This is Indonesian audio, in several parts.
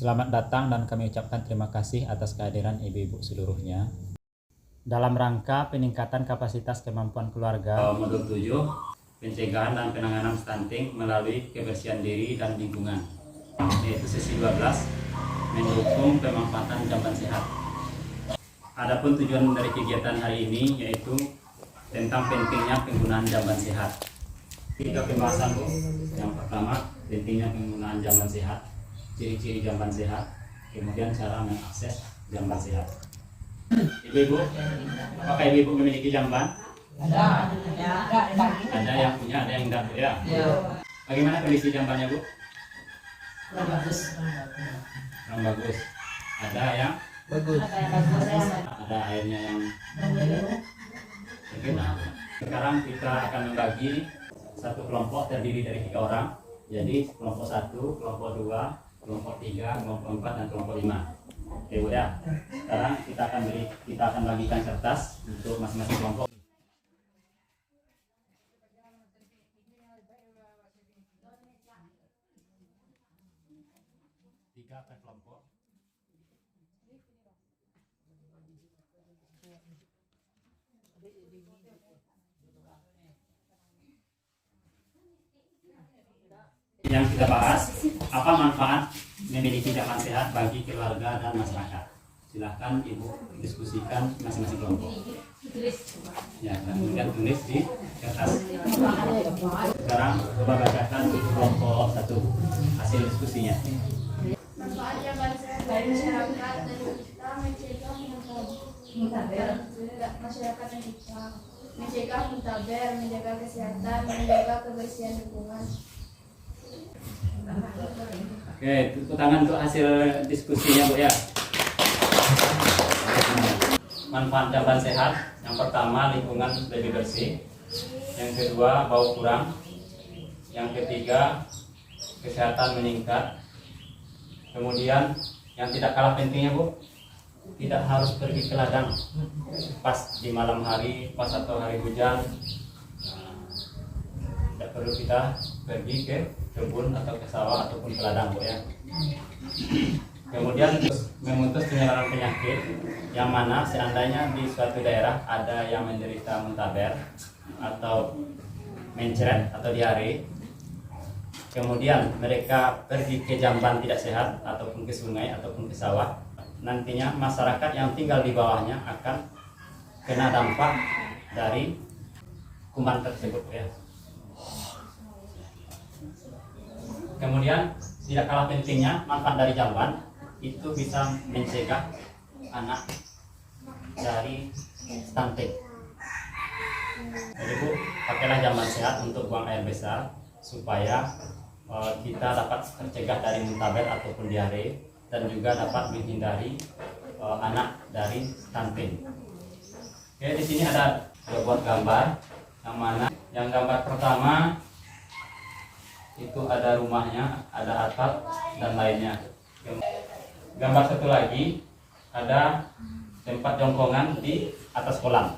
Selamat datang dan kami ucapkan terima kasih atas kehadiran ibu-ibu seluruhnya. Dalam rangka peningkatan kapasitas kemampuan keluarga, Modul 7, pencegahan dan penanganan stunting melalui kebersihan diri dan lingkungan, yaitu sesi 12, mendukung pemanfaatan jamban sehat. Adapun tujuan dari kegiatan hari ini yaitu tentang pentingnya penggunaan jamban sehat. 3 pembahasan, Bu. Yang pertama, pentingnya penggunaan jamban sehat, ciri-ciri jamban sehat, kemudian cara mengakses jamban sehat. Ibu-ibu, apakah ibu-ibu memiliki jamban? Ada. Ada yang punya, ada yang tidak, Bu, ya? Bagaimana kondisi jambannya, Bu? Kurang bagus. Kurang bagus. Ada yang Bagus. ada airnya yang bergerak. Sekarang kita akan membagi satu kelompok terdiri dari 3 orang. Jadi kelompok 1, kelompok 2, kelompok 3, kelompok 4, dan kelompok 5. Oke, Bu, ya. Sekarang kita akan bagikan kertas untuk masing-masing kelompok. 3 per kelompok. Yang kita bahas, apa manfaat memiliki jamban sehat bagi keluarga dan masyarakat. Silahkan Ibu diskusikan masing-masing kelompok. Ya, kemudian tulis di kertas. Sekarang coba bacakan kelompok 1 hasil diskusinya. Manfaat jamban sehat bagi masyarakat dan kita mencegah masyarakat dan kita mencegah muntaber, menjaga kesehatan, menjaga kebersihan lingkungan. Oke, tepuk tangan untuk hasil diskusinya, Bu, ya. Manfaat jamban sehat, yang pertama lingkungan lebih bersih, yang kedua bau kurang, yang ketiga kesehatan meningkat, kemudian yang tidak kalah pentingnya, Bu, tidak harus pergi ke ladang pas di malam hari, pas atau hari hujan. Tidak perlu kita pergi ke kebun atau ke sawah ataupun ke ladang, Bu, ya. Kemudian memutus penyebaran penyakit, yang mana seandainya di suatu daerah ada yang menderita muntaber atau mencret atau diare, kemudian mereka pergi ke jamban tidak sehat ataupun ke sungai ataupun ke sawah, nantinya masyarakat yang tinggal di bawahnya akan kena dampak dari kuman tersebut, ya. Kemudian tidak kalah pentingnya manfaat dari jamban itu bisa mencegah anak dari stunting. Jadi, Bu, pakailah jamban sehat untuk buang air besar supaya kita dapat tercegah dari muntaber ataupun diare dan juga dapat menghindari anak dari stunting. Oke, di sini ada 2 buah gambar, yang mana yang gambar pertama itu ada rumahnya, ada atap dan lainnya. Gambar satu lagi ada tempat jongkongan di atas kolam.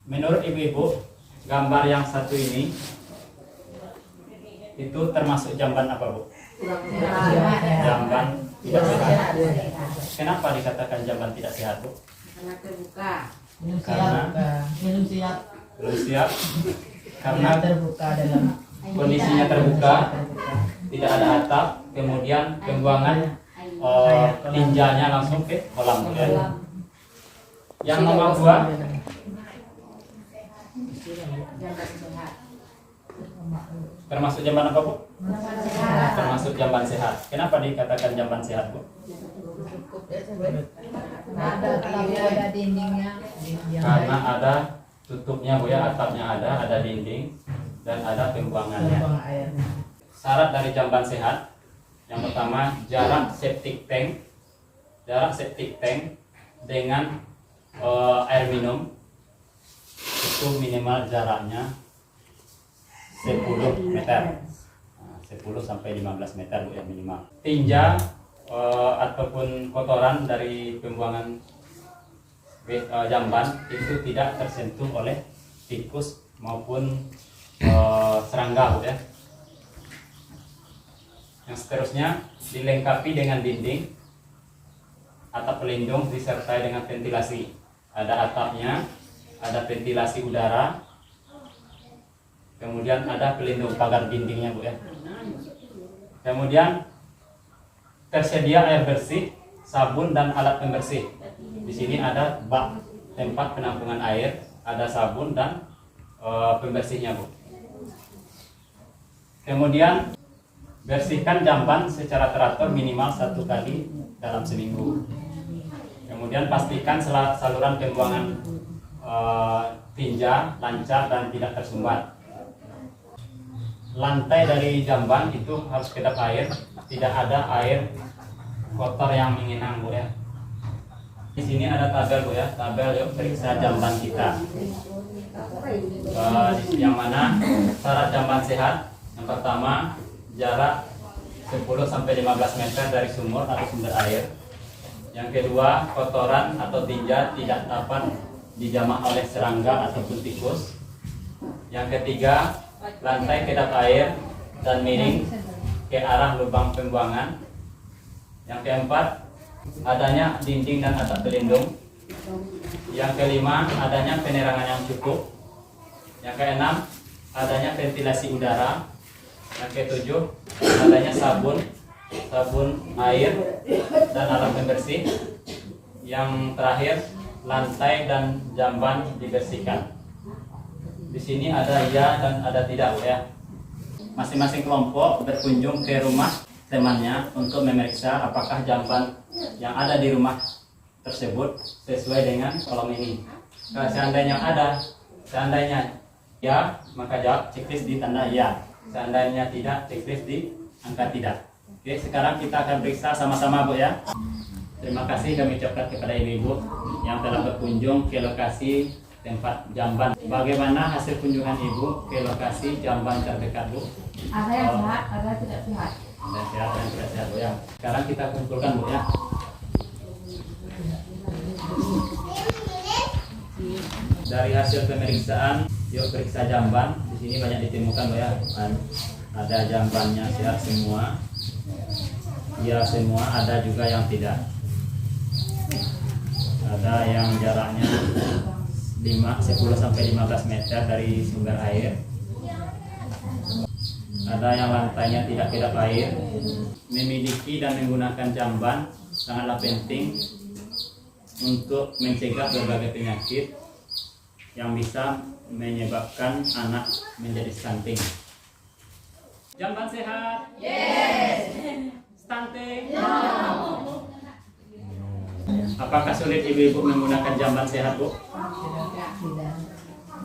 Menurut ibu-ibu, gambar yang satu ini itu termasuk jamban apa, Bu? Jamban tidak sehat. Kenapa dikatakan jamban tidak sehat, Bu? Karena terbuka. Belum siap. Karena terbuka dalam kondisinya terbuka, tidak ada atap, kemudian pembuangan tinjanya langsung ke kolam, ya. Yang nomor 2 termasuk jamban apa, Bu? Termasuk jamban sehat. Kenapa dikatakan jamban sehat, Bu? ada dindingnya. Karena ada tutupnya, Bu, ya, atapnya ada dinding dan ada pembuangannya. Syarat dari jamban sehat, yang pertama jarak septic tank dengan air minum itu minimal jaraknya 10 meter, 10 sampai 15 meter, Bu, ya, minimal. Tinja ataupun kotoran dari pembuangan jamban itu tidak tersentuh oleh tikus maupun serangga, Bu, ya. Yang seterusnya dilengkapi dengan dinding, atap pelindung disertai dengan ventilasi. Ada atapnya, ada ventilasi udara, kemudian ada pelindung pagar dindingnya Bu ya. Kemudian tersedia air bersih, sabun dan alat pembersih. Di sini ada bak tempat penampungan air, ada sabun dan pembersihnya Bu. Kemudian bersihkan jamban secara teratur minimal 1 kali dalam seminggu. Kemudian pastikan saluran pembuangan tinja lancar dan tidak tersumbat. Lantai dari jamban itu harus kedap air, tidak ada air kotor yang mengenang Bu ya. Di sini ada tabel Bu ya, tabel yuk periksa jamban kita. Yang mana syarat jamban sehat? Yang pertama, jarak 10-15 meter dari sumur atau sumber air. Yang kedua, kotoran atau tinja tidak dapat dijamah oleh serangga ataupun tikus. Yang ketiga, lantai kedap air dan miring ke arah lubang pembuangan. Yang keempat, adanya dinding dan atap pelindung. Yang kelima, adanya penerangan yang cukup. Yang keenam, adanya ventilasi udara. Yang ketujuh, adanya sabun air dan alat pembersih. Yang terakhir, lantai dan jamban dibersihkan. Di sini ada ya dan ada tidak ya. Masing-masing kelompok berkunjung ke rumah temannya untuk memeriksa apakah jamban yang ada di rumah tersebut sesuai dengan kolom ini. Kalau seandainya ya, maka jawab checklist di tanda ya. Seandainya tidak, checklist di angka tidak. Oke, sekarang kita akan periksa sama-sama Bu ya. Terima kasih kami ucapkan kepada ibu-ibu yang telah berkunjung ke lokasi tempat jamban. Bagaimana hasil kunjungan ibu ke lokasi jamban terdekat Bu? Ada yang sehat, ada yang tidak sehat. Dan sehat dan tidak sehat Bu ya. Sekarang kita kumpulkan Bu ya. Dari hasil pemeriksaan, yuk periksa jamban. Di sini banyak ditemukan Bu ya. Ada jambannya sehat semua. Ya semua, ada juga yang tidak. Ada yang jaraknya 10-15 meter dari sumber air. Ada yang lantainya tidak kedap air. Memiliki dan menggunakan jamban sangatlah penting untuk mencegah berbagai penyakit yang bisa menyebabkan anak menjadi stunting. Jamban sehat? Yes. Stunting? No. Apakah sulit ibu-ibu menggunakan jamban sehat Bu?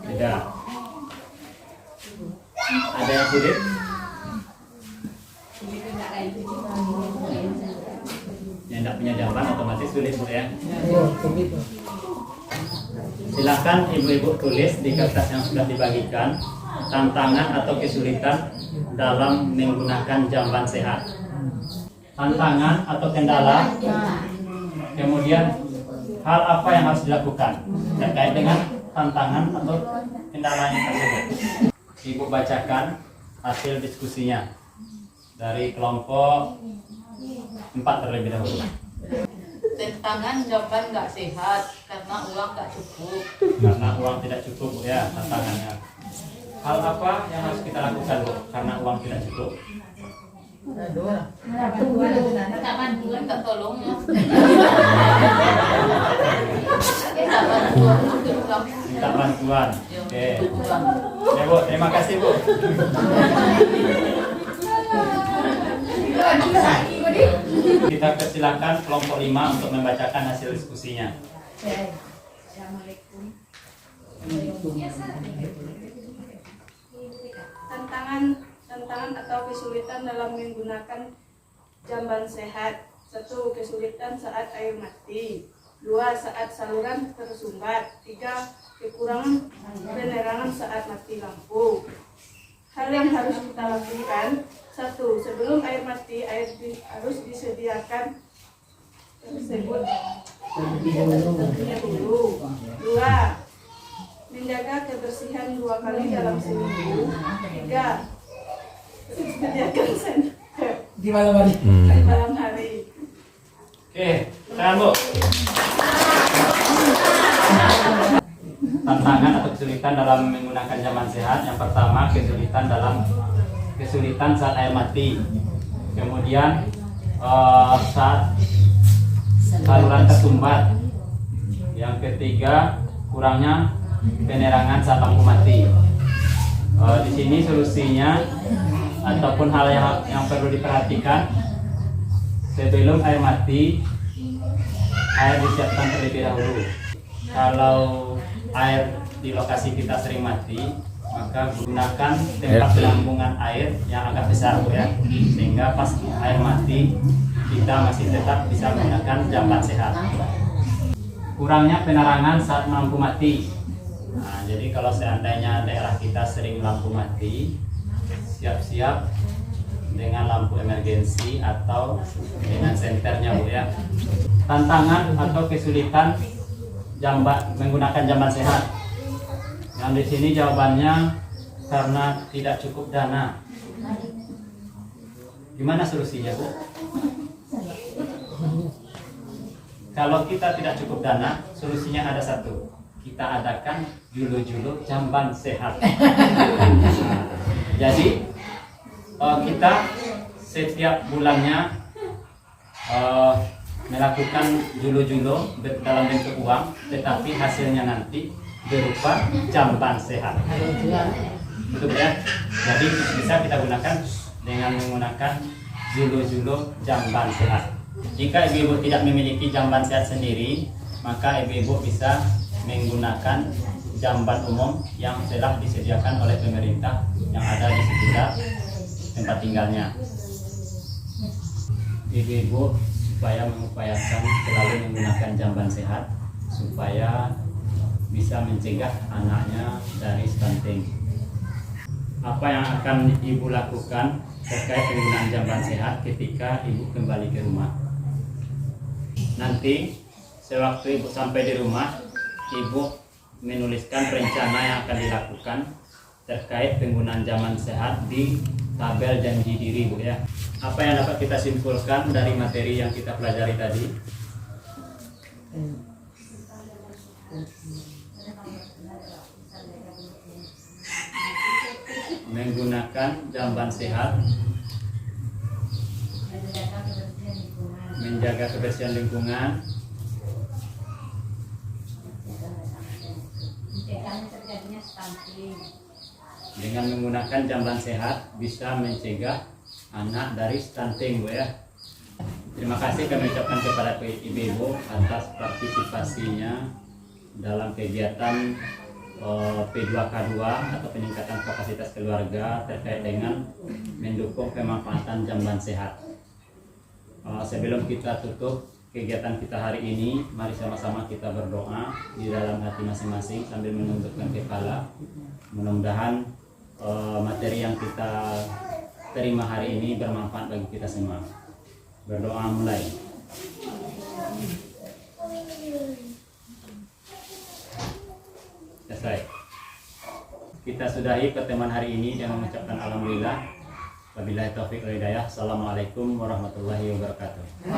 Tidak. Ada yang sulit? Yang tidak punya jamban otomatis sulit Bu ya. Silakan ibu-ibu tulis di kertas yang sudah dibagikan tantangan atau kesulitan dalam menggunakan jamban sehat. Tantangan atau kendala, kemudian hal apa yang harus dilakukan terkait dengan tantangan atau kendalanya tersebut. Ibu bacakan hasil diskusinya dari kelompok 4 terlebih dahulu. Tantangan jamban nggak sehat karena uang nggak cukup. Karena uang tidak cukup Bu ya, tantangannya. Hal apa yang harus kita lakukan Bu karena uang tidak cukup? Minta tolong ya. Minta bantuan. Oke. Ya Bu, terima kasih Bu. Kita persilakan kelompok 5 untuk membacakan hasil diskusinya. Assalamualaikum. Tantangan atau kesulitan dalam menggunakan jamban sehat. 1. Kesulitan saat air mati. 2. Saat saluran tersumbat. 3. Kekurangan penerangan saat mati lampu. Hal yang harus kita lakukan: 1. Sebelum air mati, harus disediakan tersebut terlebih dahulu. 2. Menjaga kebersihan 2 kali dalam seminggu. 3. Sediakan Di malam hari. Di malam hari. Oke, sekarang Bu. Tantangan atau kesulitan dalam menggunakan jamban sehat. Yang pertama, kesulitan saat air mati. Kemudian saat saluran tersumbat. Yang ketiga, kurangnya penerangan saat lampu mati. Di sini solusinya ataupun hal yang perlu diperhatikan, sebelum air mati, air disiapkan terlebih dahulu. Kalau air di lokasi kita sering mati, maka gunakan tempat penampungan air yang agak besar ya, sehingga pas air mati kita masih tetap bisa menggunakan jamban sehat. Kurangnya penerangan saat lampu mati. Nah, jadi kalau seandainya daerah kita sering lampu mati, siap-siap dengan lampu emergensi atau dengan senternya Bu ya. Tantangan atau kesulitan menggunakan jamban sehat. Yang di sini jawabannya karena tidak cukup dana. Gimana solusinya Bu? Kalau kita tidak cukup dana, solusinya ada satu. Kita adakan julu-julu jamban sehat. Jadi kita setiap bulannya melakukan julu-julu dalam bentuk uang, tetapi hasilnya nanti berupa jamban sehat. Betul ya? Jadi bisa kita gunakan dengan menggunakan julu-julu jamban sehat. Jika ibu-ibu tidak memiliki jamban sehat sendiri, maka ibu-ibu bisa menggunakan jamban umum yang telah disediakan oleh pemerintah yang ada di sekitar tempat tinggalnya. Ibu-ibu supaya mengupayakan selalu menggunakan jamban sehat supaya bisa mencegah anaknya dari stunting. Apa yang akan ibu lakukan terkait penggunaan jamban sehat ketika ibu kembali ke rumah? Nanti sewaktu ibu sampai di rumah, ibu menuliskan rencana yang akan dilakukan terkait penggunaan jamban sehat di tabel janji diri Bu ya. Apa yang dapat kita simpulkan dari materi yang kita pelajari tadi? Menggunakan jamban sehat, menjaga kebersihan lingkungan, dengan menggunakan jamban sehat bisa mencegah anak dari stunting Bu ya. Terima kasih kami ucapkan kepada ibu-ibu atas partisipasinya dalam kegiatan P2K2 atau peningkatan kapasitas keluarga terkait dengan mendukung pemanfaatan jamban sehat. Sebelum kita tutup kegiatan kita hari ini, mari sama-sama kita berdoa di dalam hati masing-masing sambil menundukkan kepala. Mudah-mudahan materi yang kita terima hari ini bermanfaat bagi kita semua. Berdoa mulai. Selesai. Kita sudahi pertemuan hari ini dengan mengucapkan alhamdulillah. Wabillahi taufiq wal hidayah. Assalamualaikum warahmatullahi wabarakatuh.